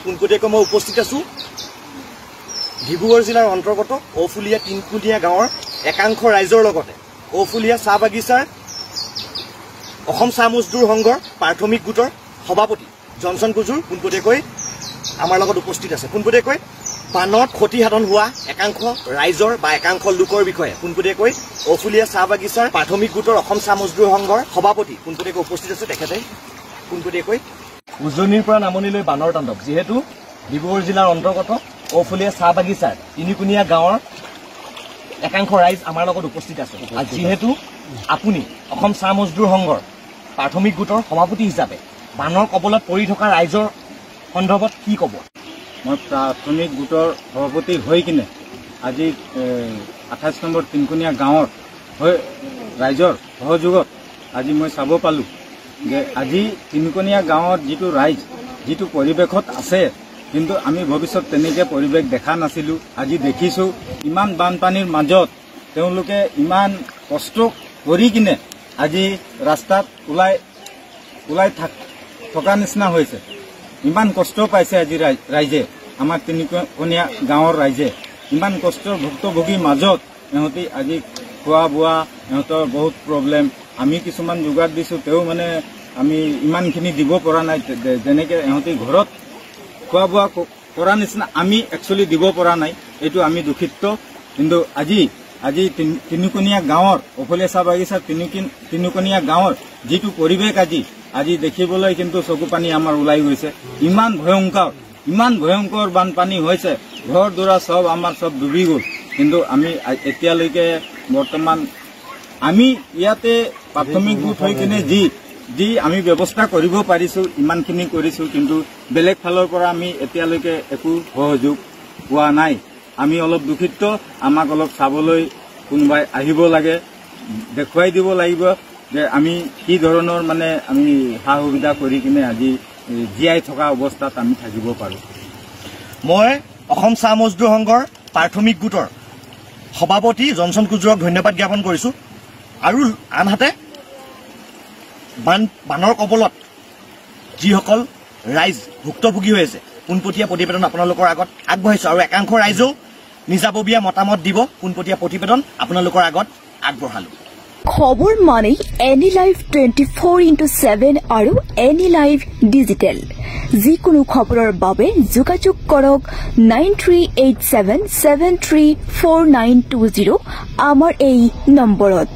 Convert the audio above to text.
পোনপটীয়াকৈ মই উপস্থিত আছো ডিব্ৰুগড় জিলাৰ অন্তৰ্গত ঔফুলীয়া তিনকুলীয়া গাঁৱৰ একাংশ ৰাইজৰ লগতে ঔফুলীয়া চাহ বাগিচাৰ অসম চাহ মজদুৰ সংঘৰ প্ৰাথমিক গোটৰ সভাপতি জনসন কুজুৰ পোনপটীয়াকৈ আমাৰ লগত উপস্থিত আছে। পোনপটীয়াকৈ বানত ক্ষতি সাধন হোৱা একাংশ ৰাইজৰ বা একাংশ লোকৰ বিষয়ে পোনপটীয়াকৈ ঔফুলীয়া চাহ বাগিচাৰ প্ৰাথমিক গোটৰ অসম চাহ মজদুৰ সংঘৰ সভাপতি পোনপটীয়াকৈ উপস্থিত আছে। তেখেতে পোনপটীয়াকৈ উজনিৰ পৰা নামনিলৈ বানৰ তাণ্ডৱ, যিহেতু ডিব্ৰুগড় জিলাৰ অন্তৰ্গত ঔফুলীয়া চাহ বাগিচাৰ তিনিকুণীয়া গাঁৱৰ একাংশ ৰাইজ আমাৰ লগত উপস্থিত আছে। আৰু যিহেতু আপুনি অসম চাহ মজদুৰ সংঘৰ প্ৰাথমিক গোটৰ সভাপতি হিচাপে বানৰ কবলত পৰি থকা ৰাইজৰ সন্দৰ্ভত কি ক'ব? মই প্ৰাথমিক গোটৰ সভাপতি হৈ কিনে আজি 28 নম্বৰ তিনকুণীয়া গাঁৱৰ ৰাইজৰ সহযোগত আজি মই চাব পালোঁ যে আজি তিনকুণীয়া গাঁৱত যিটো ৰাইজ যিটো পৰিৱেশত আছে, কিন্তু আমি ভৱিষ্যত তেনেকৈ পৰিৱেশ দেখা নাছিলোঁ। আজি দেখিছোঁ ইমান বানপানীৰ মাজত তেওঁলোকে ইমান কষ্ট কৰি কিনে আজি ৰাস্তাত ওলাই থকা নিচিনা হৈছে। ইমান কষ্ট পাইছে আজি ৰাইজে, আমাৰ তিনিকুণীয়া গাঁৱৰ ৰাইজে ইমান কষ্টৰ ভুক্তভোগীৰ মাজত ইহঁতি আজি খোৱা বোৱা ইহঁতৰ বহুত প্ৰব্লেম। আমি কিছুমান যোগাৰ দিছোঁ, তেওঁ মানে আমি ইমানখিনি দিব পৰা নাই, যেনেকৈ ইহঁতি ঘৰত খোৱা বোৱা কৰা নিচিনা আমি একচুৱেলি দিব পৰা নাই। এইটো আমি দুখিত। কিন্তু আজি তিনিকুণীয়া গাঁৱৰ ঔফুলীয়া চাহ বাগিচাৰ তিনিকুণীয়া গাঁৱৰ যিটো পৰিৱেশ আজি দেখিবলৈ কিন্তু চকু পানী আমাৰ ওলাই গৈছে। ইমান ভয়ংকৰ বানপানী হৈছে, ঘৰ দুৱাৰ আমাৰ চব ডুবি গ'ল। কিন্তু আমি এতিয়ালৈকে বৰ্তমান আমি ইয়াতে প্ৰাথমিক গোট হৈ কিনে যি আমি ব্যৱস্থা কৰিব পাৰিছোঁ ইমানখিনি কৰিছোঁ, কিন্তু বেলেগ ফালৰ পৰা আমি এতিয়ালৈকে একো সহযোগ পোৱা নাই। আমি অলপ দুখিত। আমাক অলপ চাবলৈ কোনোবাই আহিব লাগে, দেখুৱাই দিব লাগিব যে আমি কি ধৰণৰ মানে আমি সা সুবিধা কৰি কিনে আজি জীয়াই থকা অৱস্থাত আমি থাকিব পাৰোঁ। মই অসম চাহ মজদুৰ সংঘৰ প্ৰাথমিক গোটৰ সভাপতি জনসন কুজুৰক ধন্যবাদ জ্ঞাপন কৰিছোঁ। আৰু আনহাতে বানৰ কবলত যিসকল ৰাইজ ভুক্তভোগী হৈ আছে পোনপটীয়া প্ৰতিবেদন আপোনালোকৰ আগত আগবঢ়াইছোঁ। আৰু একাংশ ৰাইজেও নিজাববীয়া মতামত দিব, পোনপটীয়া প্ৰতিবেদন আপোনালোকৰ আগত আগবঢ়ালোঁ। খবৰ মানে এনি লাইভ 24/7 আৰু এনি লাইভ ডিজিটেল। যিকোনো খবৰৰ বাবে যোগাযোগ কৰক 9387734920 আমাৰ এই নম্বৰত।